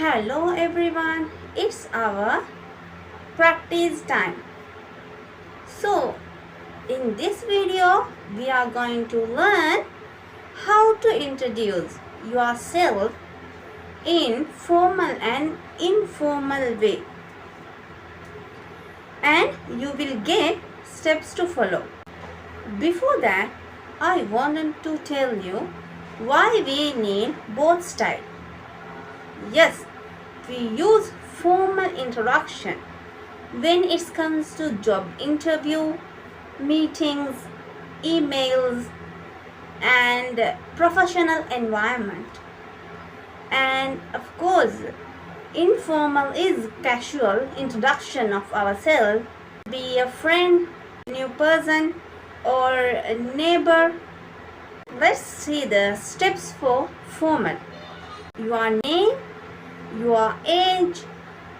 Hello everyone, it's our practice time. So, in this video, we are going to learn how to introduce yourself in formal and informal way. And you will get steps to follow. Before that, I wanted to tell you why we need both styles. Yes, we use formal introduction when it comes to job interview, meetings, emails, and professional environment. And of course, informal is casual introduction of ourselves, be a friend, new person, or a neighbor. Let's see the steps for formal. Your name, your age,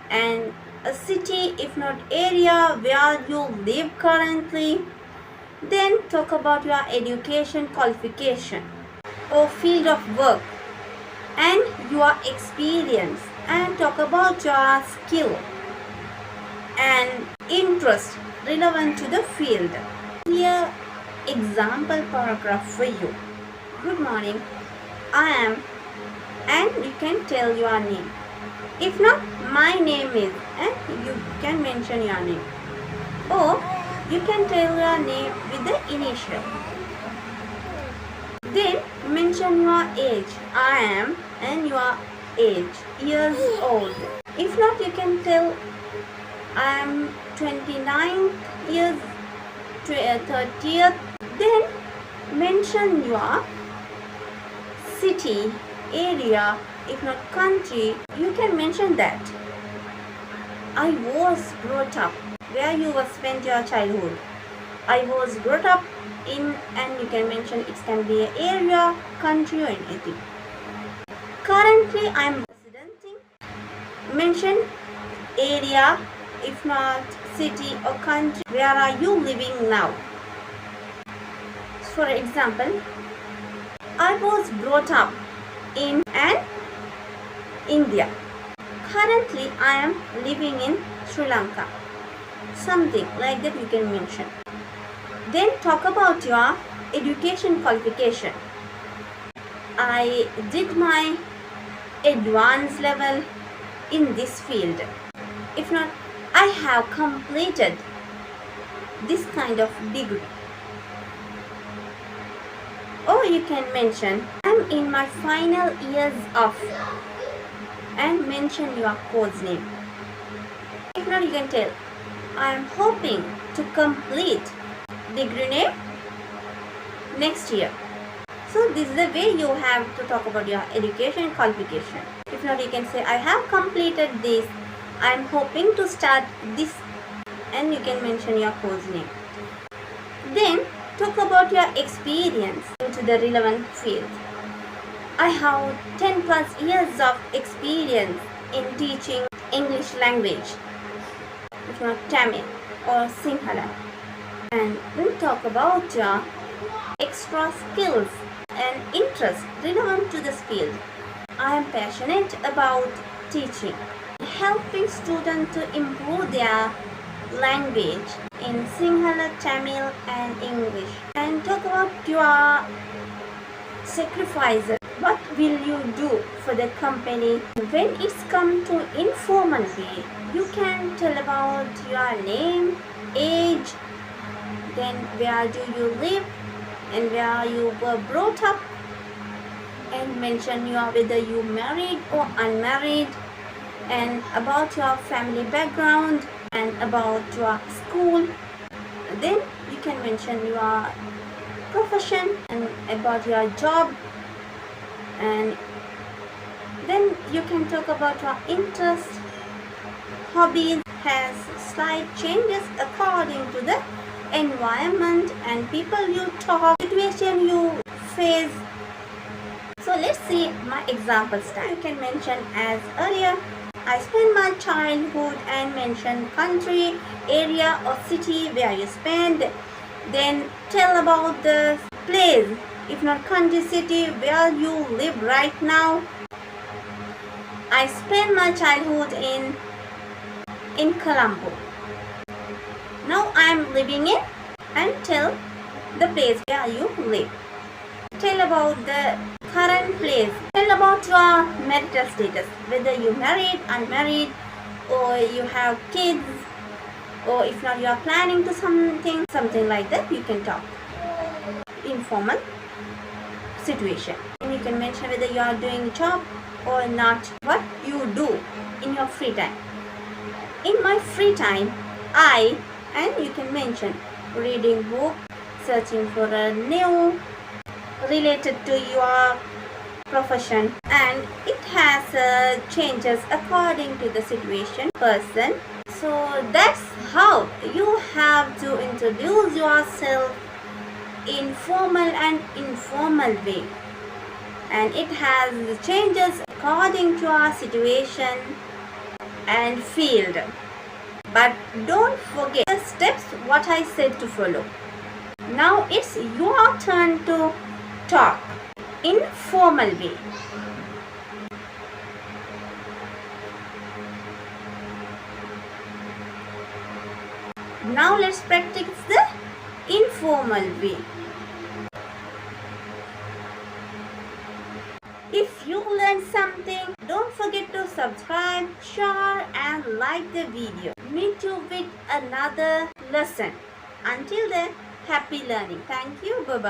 and a city, if not area, where you live currently. Then talk about your education qualification or field of work and your experience, and talk about your skill and interest relevant to the field. Here, example paragraph for you. Good morning, I am, and you can tell your name. If not, my name is, and you can mention your name. Or you can tell your name with the initial. Then mention your age. I am, and your age, years old. If not, you can tell I am 29 years, 30th. Then mention your city, area, if not country, you can mention that. I was brought up, where you were spent your childhood. I was brought up in, and you can mention it can be an area, country, or anything. Currently, I am residing. Mention area, if not city or country. Where are you living now? For example, I was brought up in India. Currently, I am living in Sri Lanka. Something like that you can mention. Then talk about your education qualification. I did my advanced level in this field. If not, I have completed this kind of degree. Or you can mention, I'm in my final years of, and mention your course name. If not, you can tell, I am hoping to complete degree name next year. So this is the way you have to talk about your education qualification. If not, you can say, I have completed this, I am hoping to start this, and you can mention your course name. Then talk about your experience into the relevant field. I have 10 plus years of experience in teaching English language, if not Tamil or Sinhala. And we'll talk about your extra skills and interests relevant to this field. I am passionate about teaching, helping students to improve their language in Sinhala, Tamil, and English. And talk about your sacrifices. What will you do for the company? When it's come to informal way, you can tell about your name, age, then where do you live, and where you were brought up, and mention whether you married or unmarried, and about your family background, and about your school. Then you can mention your profession and about your job, and then you can talk about your interest, hobbies. Has slight changes according to the environment and people you talk, situation you face. So let's see my example style. You can mention as earlier, I spent my childhood, and mention country, area, or city where you spend. Then tell about the place, if not country, city, where you live right now. I spent my childhood in Colombo. Now I am living in, and tell the place where you live. Tell about the current place. Tell about your marital status, whether you married, unmarried, or you have kids, or if not you are planning to something like that. You can talk. Informal situation. And you can mention whether you are doing a job or not, what you do in your free time. In my free time, and you can mention reading book, searching for a new related to your profession, and it has changes according to the situation, person. So that's how you have to introduce yourself in formal and informal way, and it has changes according to our situation and field. But don't forget the steps what I said to follow. Now it's your turn to talk in formal way. Now let's practice the informal way. If you learned something, don't forget to subscribe, share and like the video. Meet you with another lesson. Until then, happy learning. Thank you. Bye-bye.